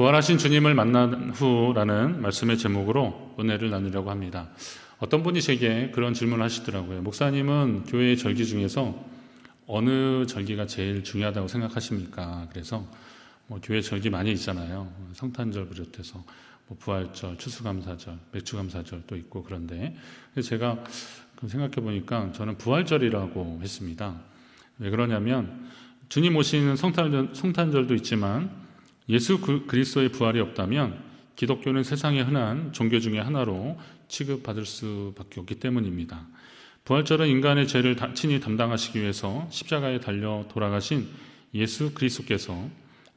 부활하신 주님을 만난 후라는 말씀의 제목으로 은혜를 나누려고 합니다. 어떤 분이 제게 그런 질문을 하시더라고요. 목사님은 교회의 절기 중에서 어느 절기가 제일 중요하다고 생각하십니까? 그래서 교회 절기 많이 있잖아요. 성탄절 비롯해서 부활절, 추수감사절, 맥주감사절도 있고 그런데 제가 생각해 보니까 저는 부활절이라고 했습니다. 왜 그러냐면 주님 오시는 성탄절도 있지만 예수 그리스도의 부활이 없다면 기독교는 세상의 흔한 종교 중에 하나로 취급받을 수밖에 없기 때문입니다. 부활절은 인간의 죄를 친히 담당하시기 위해서 십자가에 달려 돌아가신 예수 그리스도께서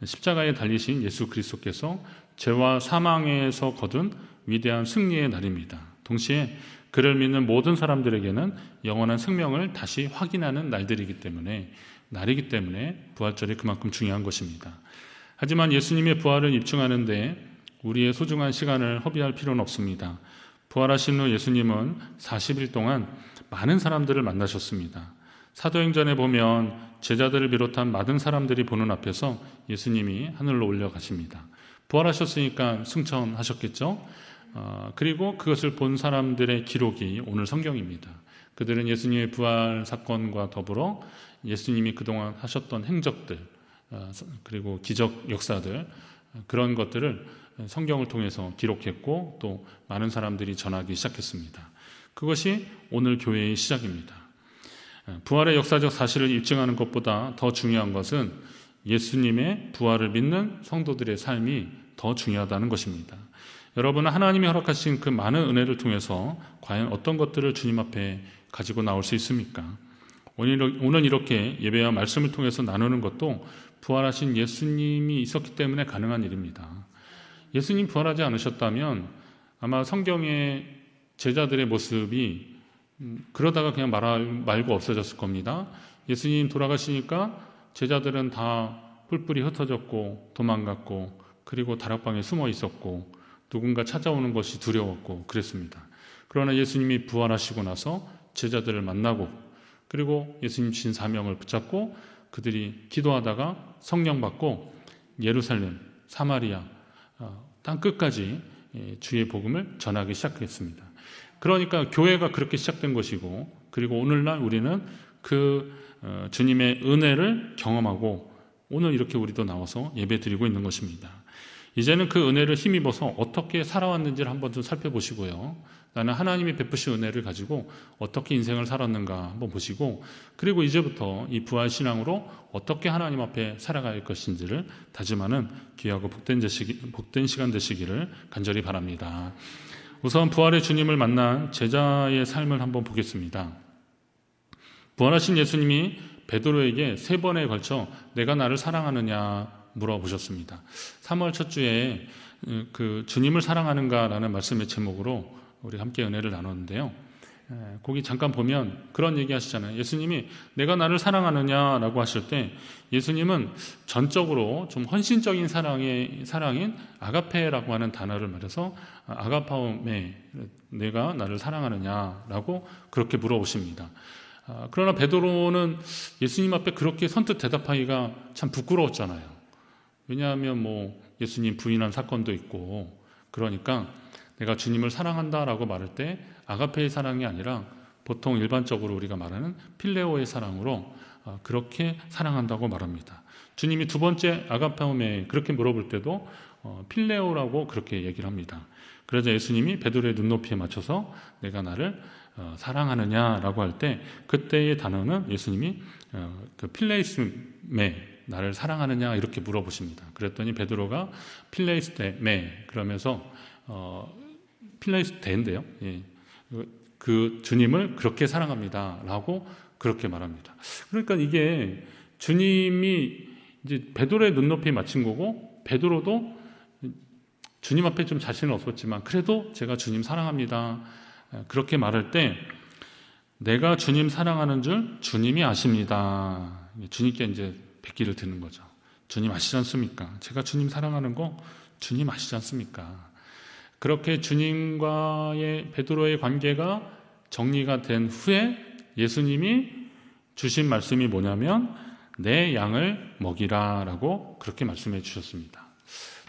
십자가에 달리신 예수 그리스도께서 죄와 사망에서 거둔 위대한 승리의 날입니다. 동시에 그를 믿는 모든 사람들에게는 영원한 생명을 다시 확인하는 날이기 때문에 부활절이 그만큼 중요한 것입니다. 하지만 예수님의 부활을 입증하는데 우리의 소중한 시간을 허비할 필요는 없습니다. 부활하신 후 예수님은 40일 동안 많은 사람들을 만나셨습니다. 사도행전에 보면 제자들을 비롯한 많은 사람들이 보는 앞에서 예수님이 하늘로 올라가십니다. 부활하셨으니까 승천하셨겠죠? 그리고 그것을 본 사람들의 기록이 오늘 성경입니다. 그들은 예수님의 부활 사건과 더불어 예수님이 그동안 하셨던 행적들, 그리고 기적 역사들, 그런 것들을 성경을 통해서 기록했고 또 많은 사람들이 전하기 시작했습니다. 그것이 오늘 교회의 시작입니다. 부활의 역사적 사실을 입증하는 것보다 더 중요한 것은 예수님의 부활을 믿는 성도들의 삶이 더 중요하다는 것입니다. 여러분은 하나님이 허락하신 그 많은 은혜를 통해서 과연 어떤 것들을 주님 앞에 가지고 나올 수 있습니까? 오늘 이렇게 예배와 말씀을 통해서 나누는 것도 부활하신 예수님이 있었기 때문에 가능한 일입니다. 예수님 부활하지 않으셨다면 아마 성경의 제자들의 모습이 그러다가 그냥 말고 없어졌을 겁니다. 예수님 돌아가시니까 제자들은 다 뿔뿔이 흩어졌고 도망갔고 그리고 다락방에 숨어 있었고 누군가 찾아오는 것이 두려웠고 그랬습니다. 그러나 예수님이 부활하시고 나서 제자들을 만나고 그리고 예수님 주신 사명을 붙잡고 그들이 기도하다가 성령 받고 예루살렘, 사마리아, 땅 끝까지 주의 복음을 전하기 시작했습니다. 그러니까 교회가 그렇게 시작된 것이고 그리고 오늘날 우리는 그 주님의 은혜를 경험하고 오늘 이렇게 우리도 나와서 예배드리고 있는 것입니다. 이제는 그 은혜를 힘입어서 어떻게 살아왔는지를 한번 좀 살펴보시고요. 나는 하나님이 베푸신 은혜를 가지고 어떻게 인생을 살았는가 한번 보시고 그리고 이제부터 이 부활신앙으로 어떻게 하나님 앞에 살아갈 것인지를 다짐하는 귀하고 복된 시간 되시기를 간절히 바랍니다. 우선 부활의 주님을 만난 제자의 삶을 한번 보겠습니다. 부활하신 예수님이 베드로에게 3번에 걸쳐 내가 나를 사랑하느냐 물어보셨습니다. 3월 첫 주에 그 주님을 사랑하는가라는 말씀의 제목으로 우리 함께 은혜를 나눴는데요. 거기 잠깐 보면 그런 얘기 하시잖아요. 예수님이 내가 나를 사랑하느냐라고 하실 때 예수님은 전적으로 좀 헌신적인 사랑인 아가페라고 하는 단어를 말해서 아가파오메 내가 나를 사랑하느냐라고 그렇게 물어보십니다. 그러나 베드로는 예수님 앞에 그렇게 선뜻 대답하기가 참 부끄러웠잖아요. 왜냐하면 예수님 부인한 사건도 있고 그러니까 내가 주님을 사랑한다라고 말할 때 아가페의 사랑이 아니라 보통 일반적으로 우리가 말하는 필레오의 사랑으로 그렇게 사랑한다고 말합니다. 주님이 2번째 아가페오메 그렇게 물어볼 때도 필레오라고 그렇게 얘기를 합니다. 그래서 예수님이 베드로의 눈높이에 맞춰서 내가 나를 사랑하느냐라고 할 때 그때의 단어는 예수님이 그 필레이스메 나를 사랑하느냐 이렇게 물어보십니다. 그랬더니 베드로가 필레이스메 그러면서 필레이스데인데요. 그 주님을 그렇게 사랑합니다 라고 그렇게 말합니다. 그러니까 이게 주님이 이제 베드로의 눈높이에 맞춘 거고 베드로도 주님 앞에 좀 자신은 없었지만 그래도 제가 주님 사랑합니다 그렇게 말할 때 내가 주님 사랑하는 줄 주님이 아십니다. 주님께 이제 뵙기를 드는 거죠. 주님 아시지 않습니까? 제가 주님 사랑하는 거 주님 아시지 않습니까? 그렇게 주님과의 베드로의 관계가 정리가 된 후에 예수님이 주신 말씀이 뭐냐면 내 양을 먹이라 라고 그렇게 말씀해 주셨습니다.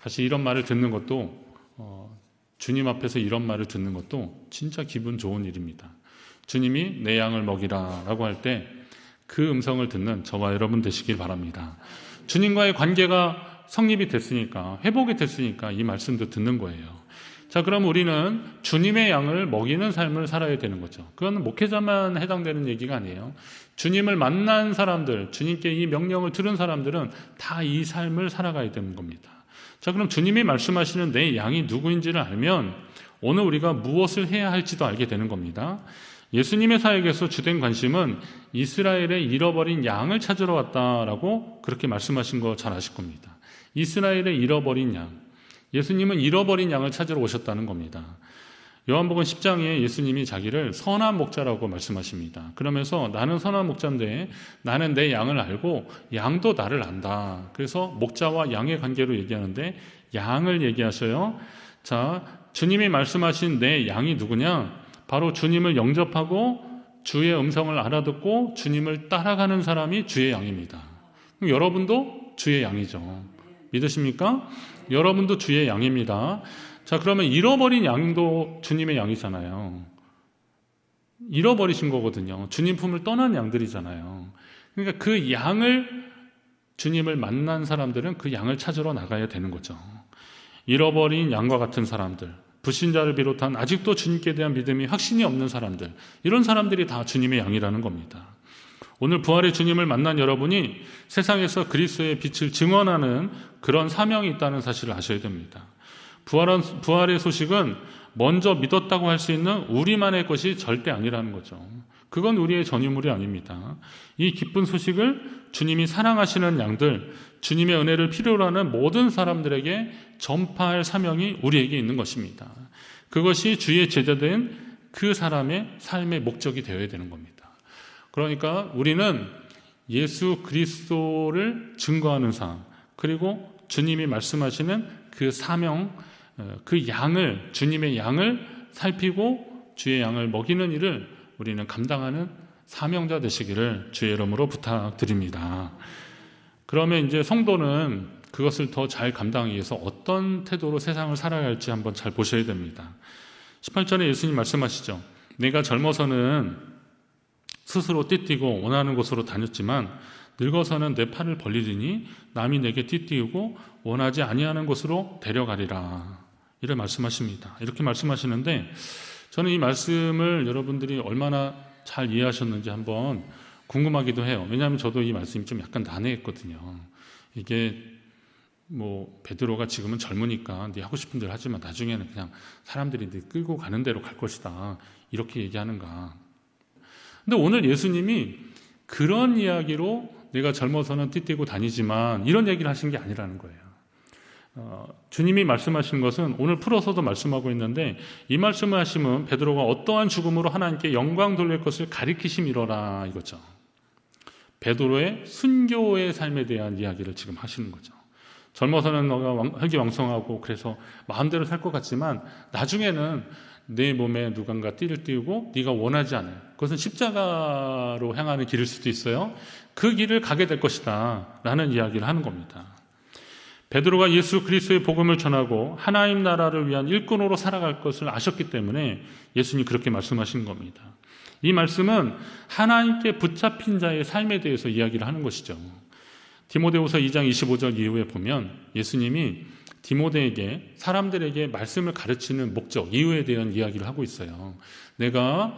사실 이런 말을 듣는 것도 주님 앞에서 이런 말을 듣는 것도 진짜 기분 좋은 일입니다. 주님이 내 양을 먹이라 라고 할 때 그 음성을 듣는 저와 여러분 되시길 바랍니다. 주님과의 관계가 성립이 됐으니까, 회복이 됐으니까 이 말씀도 듣는 거예요. 자, 그럼 우리는 주님의 양을 먹이는 삶을 살아야 되는 거죠. 그건 목회자만 해당되는 얘기가 아니에요. 주님을 만난 사람들, 주님께 이 명령을 들은 사람들은 다 이 삶을 살아가야 되는 겁니다. 자, 그럼 주님이 말씀하시는 내 양이 누구인지를 알면 오늘 우리가 무엇을 해야 할지도 알게 되는 겁니다. 예수님의 사역에서 주된 관심은 이스라엘의 잃어버린 양을 찾으러 왔다라고 그렇게 말씀하신 거 잘 아실 겁니다. 이스라엘의 잃어버린 양. 예수님은 잃어버린 양을 찾으러 오셨다는 겁니다. 요한복음 10장에 예수님이 자기를 선한 목자라고 말씀하십니다. 그러면서 나는 선한 목자인데 나는 내 양을 알고 양도 나를 안다. 그래서 목자와 양의 관계로 얘기하는데 양을 얘기하셔요. 자, 주님이 말씀하신 내 양이 누구냐? 바로 주님을 영접하고 주의 음성을 알아듣고 주님을 따라가는 사람이 주의 양입니다. 그럼 여러분도 주의 양이죠. 믿으십니까? 여러분도 주의 양입니다. 자, 그러면 잃어버린 양도 주님의 양이잖아요. 잃어버리신 거거든요. 주님 품을 떠난 양들이잖아요. 그러니까 그 양을, 주님을 만난 사람들은 그 양을 찾으러 나가야 되는 거죠. 잃어버린 양과 같은 사람들, 불신자를 비롯한 아직도 주님께 대한 믿음이 확신이 없는 사람들, 이런 사람들이 다 주님의 양이라는 겁니다. 오늘 부활의 주님을 만난 여러분이 세상에서 그리스도의 빛을 증언하는 그런 사명이 있다는 사실을 아셔야 됩니다. 부활의 소식은 먼저 믿었다고 할 수 있는 우리만의 것이 절대 아니라는 거죠. 그건 우리의 전유물이 아닙니다. 이 기쁜 소식을 주님이 사랑하시는 양들, 주님의 은혜를 필요로 하는 모든 사람들에게 전파할 사명이 우리에게 있는 것입니다. 그것이 주의 제자된 그 사람의 삶의 목적이 되어야 되는 겁니다. 그러니까 우리는 예수 그리스도를 증거하는 삶, 그리고 주님이 말씀하시는 그 사명, 그 양을, 주님의 양을 살피고 주의 양을 먹이는 일을 우리는 감당하는 사명자 되시기를 주의 이름으로 부탁드립니다. 그러면 이제 성도는 그것을 더 잘 감당하기 위해서 어떤 태도로 세상을 살아야 할지 한번 잘 보셔야 됩니다. 18절에 예수님 말씀하시죠. 내가 젊어서는 스스로 띠띠고 원하는 곳으로 다녔지만 늙어서는 내 팔을 벌리리니 남이 내게 띠띠우고 원하지 아니하는 곳으로 데려가리라. 이를 말씀하십니다. 이렇게 말씀하시는데 저는 이 말씀을 여러분들이 얼마나 잘 이해하셨는지 한번 궁금하기도 해요. 왜냐하면 저도 이 말씀이 좀 약간 난해했거든요. 이게 뭐 베드로가 지금은 젊으니까 네 하고 싶은 대로 하지만 나중에는 그냥 사람들이 네 끌고 가는 대로 갈 것이다. 이렇게 얘기하는가. 근데 오늘 예수님이 그런 이야기로 내가 젊어서는 띠띠고 다니지만 이런 얘기를 하신 게 아니라는 거예요. 주님이 말씀하신 것은 오늘 풀어서도 말씀하고 있는데 이 말씀을 하시면 베드로가 어떠한 죽음으로 하나님께 영광 돌릴 것을 가리키심이로라 이거죠. 베드로의 순교의 삶에 대한 이야기를 지금 하시는 거죠. 젊어서는 너가 혈기왕성하고 그래서 마음대로 살 것 같지만 나중에는 내 몸에 누군가 띠를 띄우고 네가 원하지 않아요. 그것은 십자가로 향하는 길일 수도 있어요. 그 길을 가게 될 것이다 라는 이야기를 하는 겁니다. 베드로가 예수 그리스도의 복음을 전하고 하나님 나라를 위한 일꾼으로 살아갈 것을 아셨기 때문에 예수님이 그렇게 말씀하신 겁니다. 이 말씀은 하나님께 붙잡힌 자의 삶에 대해서 이야기를 하는 것이죠. 디모데후서 2장 25절 이후에 보면 예수님이 디모데에게 사람들에게 말씀을 가르치는 목적, 이유에 대한 이야기를 하고 있어요. 내가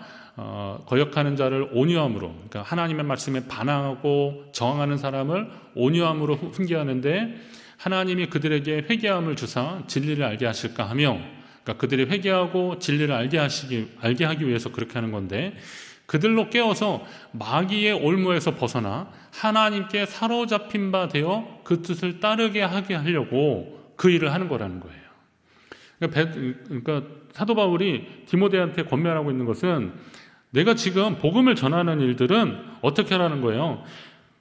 거역하는 자를 온유함으로, 그러니까 하나님의 말씀에 반항하고 저항하는 사람을 온유함으로 훈계하는데 하나님이 그들에게 회개함을 주사 진리를 알게 하실까 하며, 그러니까 그들이 회개하고 진리를 알게 하기 위해서 그렇게 하는 건데 그들로 깨어서 마귀의 올무에서 벗어나 하나님께 사로잡힌 바 되어 그 뜻을 따르게 하게 하려고 그 일을 하는 거라는 거예요. 그러니까 사도 바울이 디모데한테 권면하고 있는 것은 내가 지금 복음을 전하는 일들은 어떻게 하라는 거예요?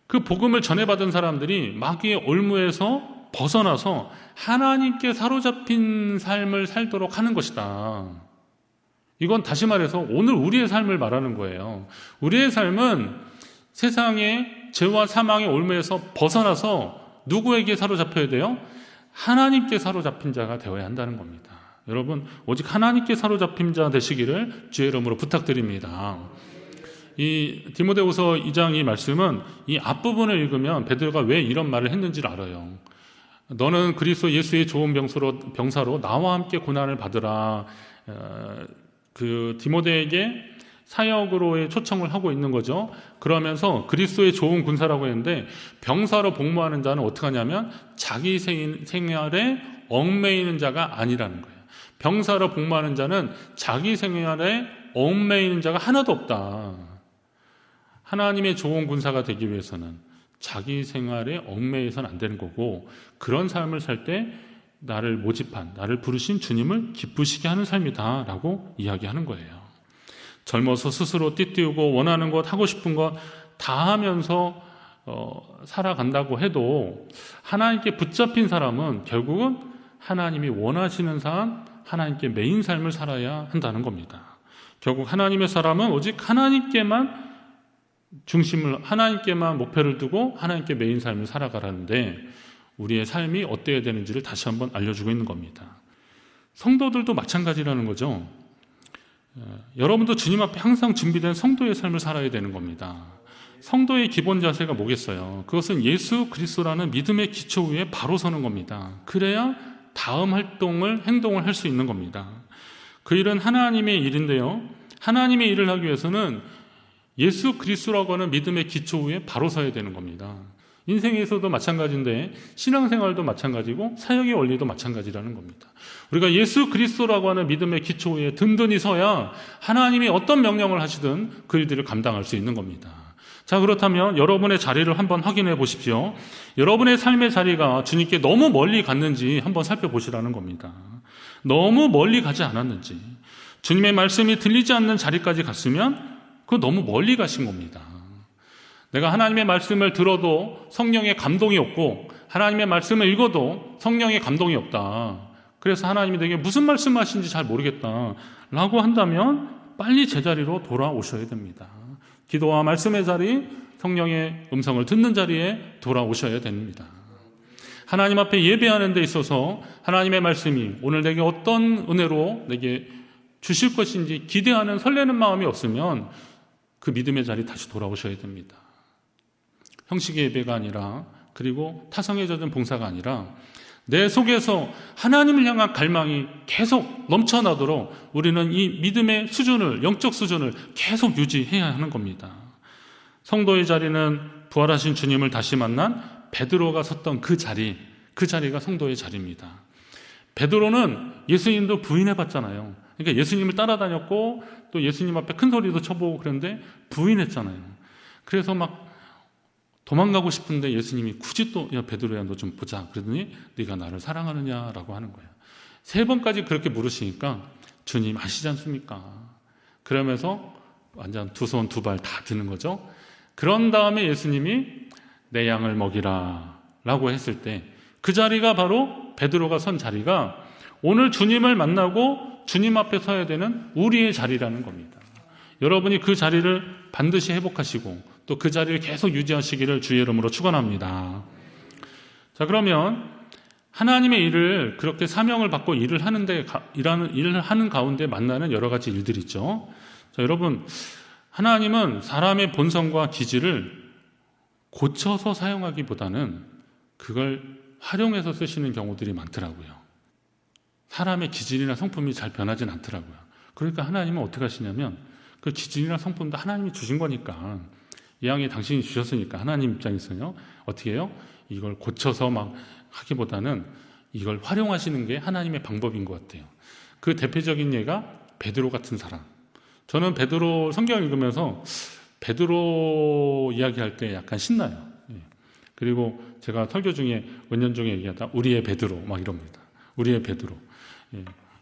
그 복음을 전해받은 사람들이 마귀의 올무에서 벗어나서 하나님께 사로잡힌 삶을 살도록 하는 것이다. 이건 다시 말해서 오늘 우리의 삶을 말하는 거예요. 우리의 삶은 세상의 죄와 사망의 올무에서 벗어나서 누구에게 사로잡혀야 돼요? 하나님께 사로잡힌 자가 되어야 한다는 겁니다. 여러분, 오직 하나님께 사로잡힌 자 되시기를 주의 이름으로 부탁드립니다. 이 디모데후서 2장 이 말씀은 이 앞부분을 읽으면 베드로가 왜 이런 말을 했는지를 알아요. 너는 그리스도 예수의 좋은 병사로 나와 함께 고난을 받으라. 그 디모데에게 사역으로의 초청을 하고 있는 거죠. 그러면서 그리스도의 좋은 군사라고 했는데 병사로 복무하는 자는 어떻게 하냐면 자기 생활에 얽매이는 자가 아니라는 거예요. 병사로 복무하는 자는 자기 생활에 얽매이는 자가 하나도 없다. 하나님의 좋은 군사가 되기 위해서는 자기 생활에 얽매여서는 안 되는 거고, 그런 삶을 살 때 나를 모집한, 나를 부르신 주님을 기쁘시게 하는 삶이다 라고 이야기하는 거예요. 젊어서 스스로 띠띠우고 원하는 것, 하고 싶은 것 다 하면서 살아간다고 해도 하나님께 붙잡힌 사람은 결국은 하나님이 원하시는 삶, 하나님께 매인 삶을 살아야 한다는 겁니다. 결국 하나님의 사람은 오직 하나님께만 하나님께만 목표를 두고 하나님께 매인 삶을 살아가라는데, 우리의 삶이 어때야 되는지를 다시 한번 알려주고 있는 겁니다. 성도들도 마찬가지라는 거죠. 여러분도 주님 앞에 항상 준비된 성도의 삶을 살아야 되는 겁니다. 성도의 기본 자세가 뭐겠어요? 그것은 예수 그리스도라는 믿음의 기초 위에 바로 서는 겁니다. 그래야 다음 행동을 할 수 있는 겁니다. 그 일은 하나님의 일인데요, 하나님의 일을 하기 위해서는 예수 그리스도라고 하는 믿음의 기초 위에 바로 서야 되는 겁니다. 인생에서도 마찬가지인데 신앙생활도 마찬가지고 사역의 원리도 마찬가지라는 겁니다. 우리가 예수 그리스도라고 하는 믿음의 기초 위에 든든히 서야 하나님이 어떤 명령을 하시든 그 일들을 감당할 수 있는 겁니다. 자, 그렇다면 여러분의 자리를 한번 확인해 보십시오. 여러분의 삶의 자리가 주님께 너무 멀리 갔는지 한번 살펴보시라는 겁니다. 너무 멀리 가지 않았는지, 주님의 말씀이 들리지 않는 자리까지 갔으면 그거 너무 멀리 가신 겁니다. 내가 하나님의 말씀을 들어도 성령의 감동이 없고 하나님의 말씀을 읽어도 성령의 감동이 없다. 그래서 하나님이 내게 무슨 말씀하시는지 잘 모르겠다 라고 한다면 빨리 제자리로 돌아오셔야 됩니다. 기도와 말씀의 자리, 성령의 음성을 듣는 자리에 돌아오셔야 됩니다. 하나님 앞에 예배하는 데 있어서 하나님의 말씀이 오늘 내게 어떤 은혜로 내게 주실 것인지 기대하는 설레는 마음이 없으면 그 믿음의 자리 다시 돌아오셔야 됩니다. 형식의 예배가 아니라, 그리고 타성에 젖은 봉사가 아니라 내 속에서 하나님을 향한 갈망이 계속 넘쳐나도록 우리는 이 믿음의 수준을, 영적 수준을 계속 유지해야 하는 겁니다. 성도의 자리는 부활하신 주님을 다시 만난 베드로가 섰던 그 자리가 성도의 자리입니다. 베드로는 예수님도 부인해봤잖아요. 그러니까 예수님을 따라다녔고 또 예수님 앞에 큰 소리도 쳐보고 그랬는데 부인했잖아요. 그래서 막 도망가고 싶은데 예수님이 굳이 또, 야 베드로야 너 좀 보자 그러더니 네가 나를 사랑하느냐라고 하는 거예요. 3번까지 그렇게 물으시니까 주님 아시지 않습니까? 그러면서 완전 2손 2발 다 드는 거죠. 그런 다음에 예수님이 내 양을 먹이라 라고 했을 때 그 자리가 바로 베드로가 선 자리가 오늘 주님을 만나고 주님 앞에 서야 되는 우리의 자리라는 겁니다. 여러분이 그 자리를 반드시 회복하시고 또 그 자리를 계속 유지하시기를 주의 이름으로 축원합니다. 자, 그러면 하나님의 일을 그렇게 사명을 받고 일을 하는 가운데 만나는 여러 가지 일들이 있죠. 자, 여러분, 하나님은 사람의 본성과 기질을 고쳐서 사용하기보다는 그걸 활용해서 쓰시는 경우들이 많더라고요. 사람의 기질이나 성품이 잘 변하진 않더라고요. 그러니까 하나님은 어떻게 하시냐면 그 기질이나 성품도 하나님이 주신 거니까, 이왕에 당신이 주셨으니까 하나님 입장에서요 어떻게 해요? 이걸 고쳐서 막 하기보다는 이걸 활용하시는 게 하나님의 방법인 것 같아요. 그 대표적인 예가 베드로 같은 사람. 저는 베드로 성경 읽으면서 베드로 이야기할 때 약간 신나요. 그리고 제가 설교 중에 은연중에 얘기하다 우리의 베드로 막 이럽니다. 우리의 베드로.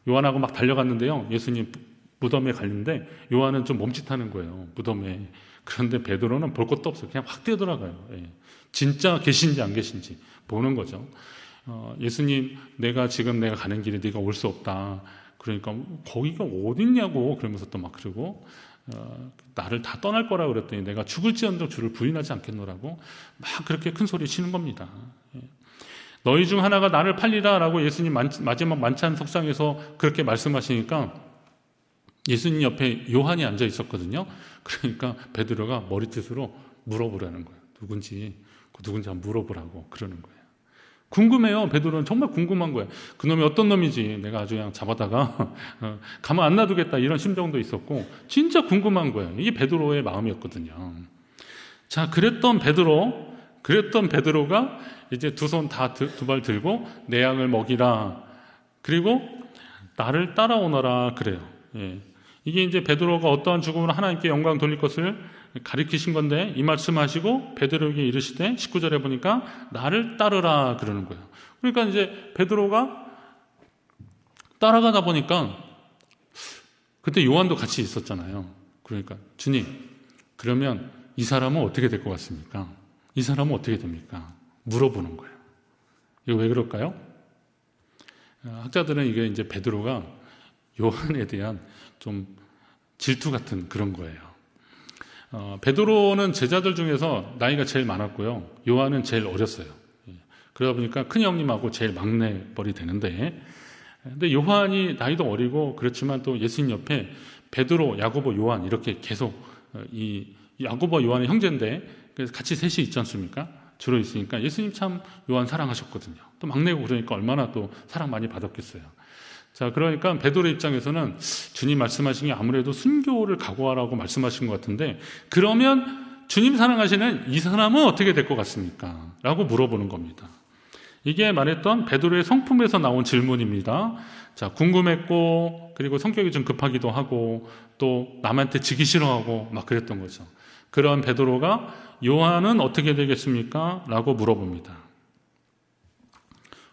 요한하고 막 달려갔는데요, 예수님 무덤에 갔는데 요한은 좀 멈칫하는 거예요, 무덤에. 그런데 베드로는 볼 것도 없어요. 그냥 확 뛰어들어가요. 진짜 계신지 안 계신지 보는 거죠. 예수님, 내가 가는 길에 네가 올 수 없다. 그러니까 거기가 어딨냐고 그러면서 또 막 그러고, 나를 다 떠날 거라 그랬더니 내가 죽을지언정 주를 부인하지 않겠노라고 막 그렇게 큰 소리 치는 겁니다. 너희 중 하나가 나를 팔리라 라고 예수님 마지막 만찬 석상에서 그렇게 말씀하시니까 예수님 옆에 요한이 앉아 있었거든요. 그러니까 베드로가 머리뜻으로 물어보라는 거예요. 누군지 한번 물어보라고 그러는 거예요. 궁금해요. 베드로는 정말 궁금한 거예요. 그놈이 어떤 놈이지 내가 아주 그냥 잡아다가 가만 안 놔두겠다 이런 심정도 있었고 진짜 궁금한 거예요. 이게 베드로의 마음이었거든요. 자, 그랬던 베드로가 이제 두 손 다 두 발 들고 내 양을 먹이라 그리고 나를 따라오너라 그래요. 예. 이게 이제 베드로가 어떠한 죽음으로 하나님께 영광 돌릴 것을 가리키신 건데 이 말씀하시고 베드로에게 이르시되 19절에 보니까 나를 따르라 그러는 거예요. 그러니까 이제 베드로가 따라가다 보니까 그때 요한도 같이 있었잖아요. 그러니까 주님 그러면 이 사람은 어떻게 될 것 같습니까? 이 사람은 어떻게 됩니까? 물어보는 거예요. 이거 왜 그럴까요? 학자들은 이게 이제 베드로가 요한에 대한 좀 질투 같은 그런 거예요. 베드로는 제자들 중에서 나이가 제일 많았고요. 요한은 제일 어렸어요. 그러다 보니까 큰 형님하고 제일 막내뻘이 되는데, 근데 요한이 나이도 어리고 그렇지만 또 예수님 옆에 베드로, 야고보, 요한 이렇게 계속 이 야고보, 요한의 형제인데 그래서 같이 셋이 있지 않습니까? 주로 있으니까 예수님 참 요한 사랑하셨거든요. 또 막내고 그러니까 얼마나 또 사랑 많이 받았겠어요. 자, 그러니까 베드로 입장에서는 주님 말씀하신 게 아무래도 순교를 각오하라고 말씀하신 것 같은데 그러면 주님 사랑하시는 이 사람은 어떻게 될 것 같습니까? 라고 물어보는 겁니다. 이게 말했던 베드로의 성품에서 나온 질문입니다. 자, 궁금했고 그리고 성격이 좀 급하기도 하고 또 남한테 지기 싫어하고 막 그랬던 거죠. 그런 베드로가 요한은 어떻게 되겠습니까? 라고 물어봅니다.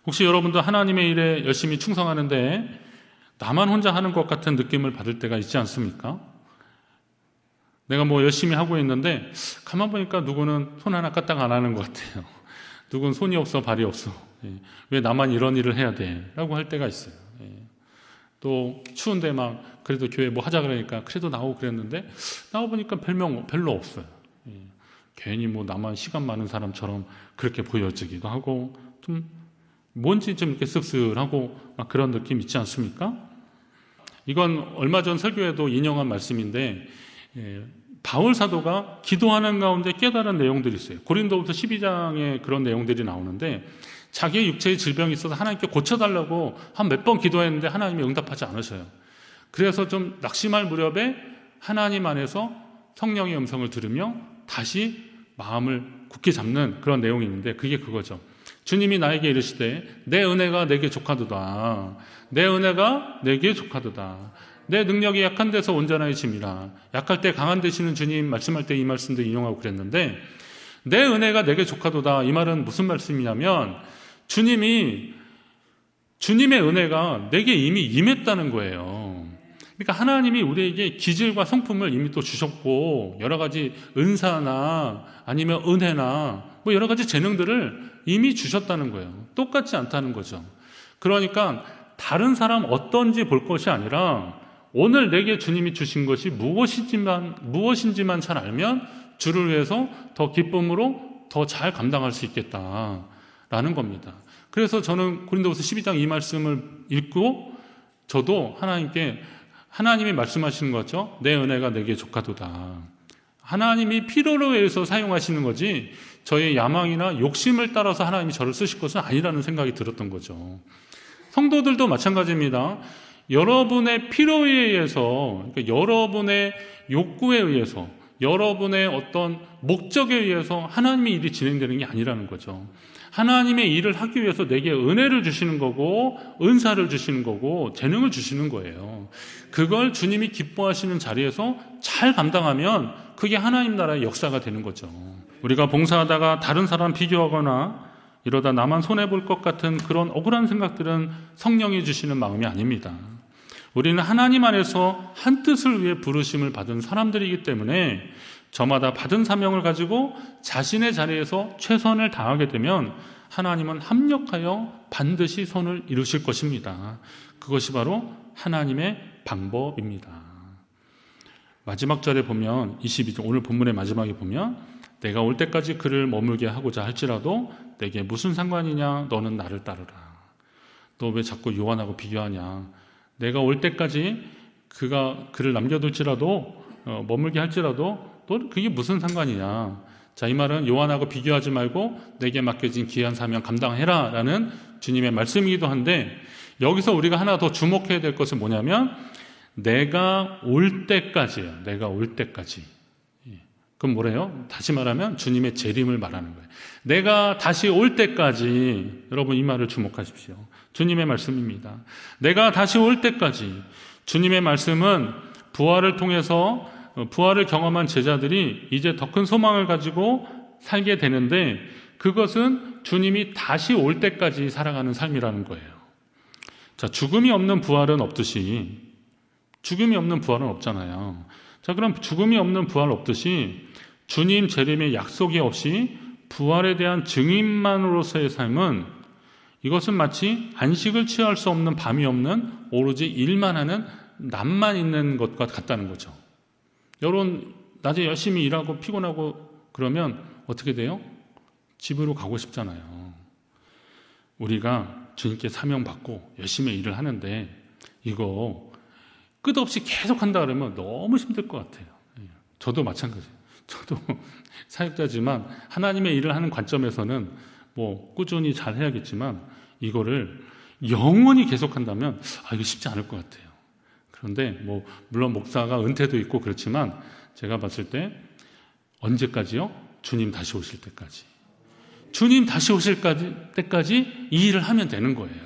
혹시 여러분도 하나님의 일에 열심히 충성하는데 나만 혼자 하는 것 같은 느낌을 받을 때가 있지 않습니까? 내가 뭐 열심히 하고 있는데 가만 보니까 누구는 손 하나 까딱 안 하는 것 같아요. 누구는 손이 없어 발이 없어. 왜 나만 이런 일을 해야 돼? 라고 할 때가 있어요. 또 추운데 막 그래도 교회 뭐 하자 그러니까 그래도 나오고 그랬는데 나와보니까 별로 없어요. 괜히 뭐 나만 시간 많은 사람처럼 그렇게 보여지기도 하고 좀 뭔지 좀 이렇게 씁쓸하고 막 그런 느낌 있지 않습니까? 이건 얼마 전 설교에도 인용한 말씀인데 바울 사도가 기도하는 가운데 깨달은 내용들이 있어요. 고린도후서 12장에 그런 내용들이 나오는데 자기의 육체의 질병이 있어서 하나님께 고쳐달라고 한 몇 번 기도했는데 하나님이 응답하지 않으셔요. 그래서 좀 낙심할 무렵에 하나님 안에서 성령의 음성을 들으며 다시 마음을 굳게 잡는 그런 내용이 있는데 그게 그거죠. 주님이 나에게 이르시되 내 은혜가 내게 족하도다. 내 은혜가 내게 족하도다. 내 능력이 약한 데서 온전하게 짐이라. 약할 때 강한 되시는 주님 말씀할 때 이 말씀도 인용하고 그랬는데 내 은혜가 내게 족하도다. 이 말은 무슨 말씀이냐면 주님의 은혜가 내게 이미 임했다는 거예요. 그러니까 하나님이 우리에게 기질과 성품을 이미 또 주셨고 여러 가지 은사나 아니면 은혜나 뭐 여러 가지 재능들을 이미 주셨다는 거예요. 똑같지 않다는 거죠. 그러니까 다른 사람 어떤지 볼 것이 아니라 오늘 내게 주님이 주신 것이 무엇인지만 잘 알면 주를 위해서 더 기쁨으로 더 잘 감당할 수 있겠다라는 겁니다. 그래서 저는 고린도후서 12장 이 말씀을 읽고 저도 하나님이 말씀하시는 거죠. 내 은혜가 내게 족하도다. 하나님이 필요로 해서 사용하시는 거지 저의 야망이나 욕심을 따라서 하나님이 저를 쓰실 것은 아니라는 생각이 들었던 거죠. 성도들도 마찬가지입니다. 여러분의 필요에 의해서, 그러니까 여러분의 욕구에 의해서, 여러분의 어떤 목적에 의해서 하나님의 일이 진행되는 게 아니라는 거죠. 하나님의 일을 하기 위해서 내게 은혜를 주시는 거고 은사를 주시는 거고 재능을 주시는 거예요. 그걸 주님이 기뻐하시는 자리에서 잘 감당하면 그게 하나님 나라의 역사가 되는 거죠. 우리가 봉사하다가 다른 사람 비교하거나 이러다 나만 손해볼 것 같은 그런 억울한 생각들은 성령이 주시는 마음이 아닙니다. 우리는 하나님 안에서 한 뜻을 위해 부르심을 받은 사람들이기 때문에 저마다 받은 사명을 가지고 자신의 자리에서 최선을 다하게 되면 하나님은 합력하여 반드시 선을 이루실 것입니다. 그것이 바로 하나님의 방법입니다. 마지막 절에 보면 22절 오늘 본문의 마지막에 보면 내가 올 때까지 그를 머물게 하고자 할지라도 내게 무슨 상관이냐? 너는 나를 따르라. 너 왜 자꾸 요한하고 비교하냐? 내가 올 때까지 그를 남겨둘지라도 머물게 할지라도 너 그게 무슨 상관이냐? 자, 이 말은 요한하고 비교하지 말고 내게 맡겨진 귀한 사명 감당해라 라는 주님의 말씀이기도 한데, 여기서 우리가 하나 더 주목해야 될 것은 뭐냐면 내가 올 때까지예요. 내가 올 때까지. 그럼 뭐래요? 다시 말하면 주님의 재림을 말하는 거예요. 내가 다시 올 때까지. 여러분, 이 말을 주목하십시오. 주님의 말씀입니다. 내가 다시 올 때까지. 주님의 말씀은 부활을 통해서 부활을 경험한 제자들이 이제 더 큰 소망을 가지고 살게 되는데, 그것은 주님이 다시 올 때까지 살아가는 삶이라는 거예요. 자, 죽음이 없는 부활은 없듯이, 죽음이 없는 부활은 없잖아요. 자, 그럼 죽음이 없는 부활 없듯이 주님 재림의 약속이 없이 부활에 대한 증인만으로서의 삶은, 이것은 마치 안식을 취할 수 없는 밤이 없는 오로지 일만 하는 낮만 있는 것과 같다는 거죠. 여러분, 낮에 열심히 일하고 피곤하고 그러면 어떻게 돼요? 집으로 가고 싶잖아요. 우리가 주님께 사명받고 열심히 일을 하는데 이거 끝없이 계속 한다 그러면 너무 힘들 것 같아요. 저도 마찬가지예요. 저도 사역자지만 하나님의 일을 하는 관점에서는 뭐 꾸준히 잘 해야겠지만 이거를 영원히 계속한다면 이거 쉽지 않을 것 같아요. 그런데 뭐 물론 목사가 은퇴도 있고 그렇지만 제가 봤을 때 언제까지요? 주님 다시 오실 때까지. 주님 다시 오실 때까지 이 일을 하면 되는 거예요.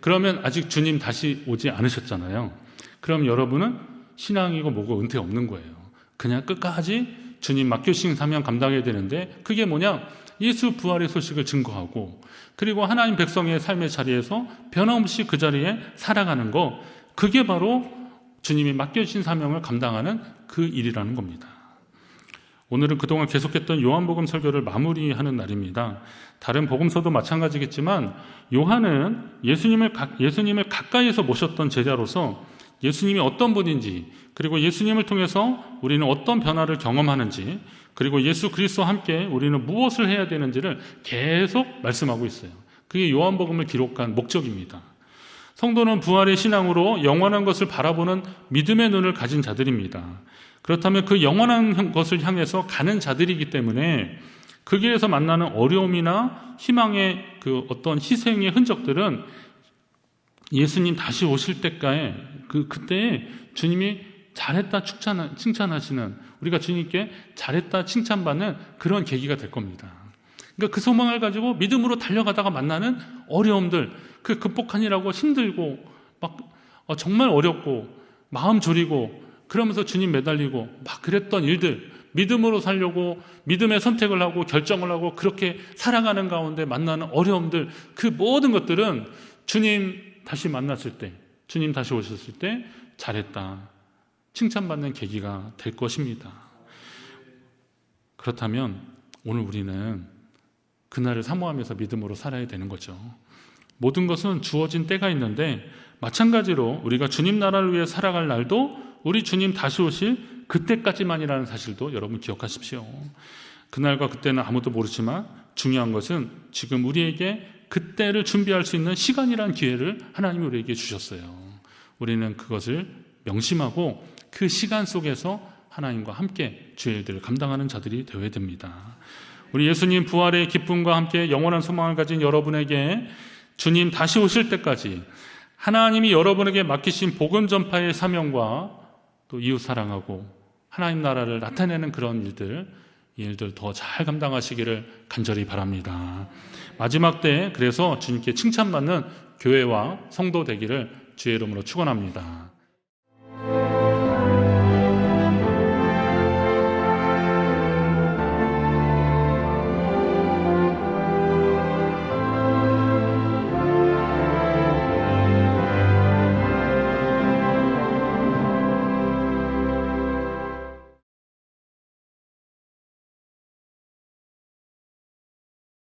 그러면 아직 주님 다시 오지 않으셨잖아요. 그럼 여러분은 신앙이고 뭐고 은퇴 없는 거예요. 그냥 끝까지 주님 맡겨주신 사명 감당해야 되는데, 그게 뭐냐? 예수 부활의 소식을 증거하고, 그리고 하나님 백성의 삶의 자리에서 변함없이 그 자리에 살아가는 거, 그게 바로 주님이 맡겨주신 사명을 감당하는 그 일이라는 겁니다. 오늘은 그동안 계속했던 요한복음 설교를 마무리하는 날입니다. 다른 복음서도 마찬가지겠지만 요한은 예수님을 가까이에서 모셨던 제자로서 예수님이 어떤 분인지, 그리고 예수님을 통해서 우리는 어떤 변화를 경험하는지, 그리고 예수 그리스도와 함께 우리는 무엇을 해야 되는지를 계속 말씀하고 있어요. 그게 요한복음을 기록한 목적입니다. 성도는 부활의 신앙으로 영원한 것을 바라보는 믿음의 눈을 가진 자들입니다. 그렇다면 그 영원한 것을 향해서 가는 자들이기 때문에 그 길에서 만나는 어려움이나 희망의 그 어떤 희생의 흔적들은 예수님 다시 오실 때까지 그때에 주님이 잘했다 칭찬하시는, 우리가 주님께 잘했다 칭찬받는 그런 계기가 될 겁니다. 그러니까 그 소망을 가지고 믿음으로 달려가다가 만나는 어려움들, 그 극복하느라고 힘들고 막 정말 어렵고 마음 졸이고 그러면서 주님 매달리고 막 그랬던 일들, 믿음으로 살려고 믿음의 선택을 하고 결정을 하고 그렇게 살아가는 가운데 만나는 어려움들, 그 모든 것들은 주님 다시 만났을 때, 주님 다시 오셨을 때 잘했다 칭찬받는 계기가 될 것입니다. 그렇다면 오늘 우리는 그날을 사모하면서 믿음으로 살아야 되는 거죠. 모든 것은 주어진 때가 있는데, 마찬가지로 우리가 주님 나라를 위해 살아갈 날도 우리 주님 다시 오실 그때까지만이라는 사실도 여러분 기억하십시오. 그날과 그때는 아무도 모르지만 중요한 것은 지금 우리에게 그때를 준비할 수 있는 시간이라는 기회를 하나님이 우리에게 주셨어요. 우리는 그것을 명심하고 그 시간 속에서 하나님과 함께 주의 일들을 감당하는 자들이 되어야 됩니다. 우리 예수님 부활의 기쁨과 함께 영원한 소망을 가진 여러분에게 주님 다시 오실 때까지 하나님이 여러분에게 맡기신 복음 전파의 사명과 또 이웃 사랑하고 하나님 나라를 나타내는 그런 일들, 이 일들 더 잘 감당하시기를 간절히 바랍니다. 마지막 때 그래서 주님께 칭찬받는 교회와 성도 되기를 주의 이름으로 축원합니다.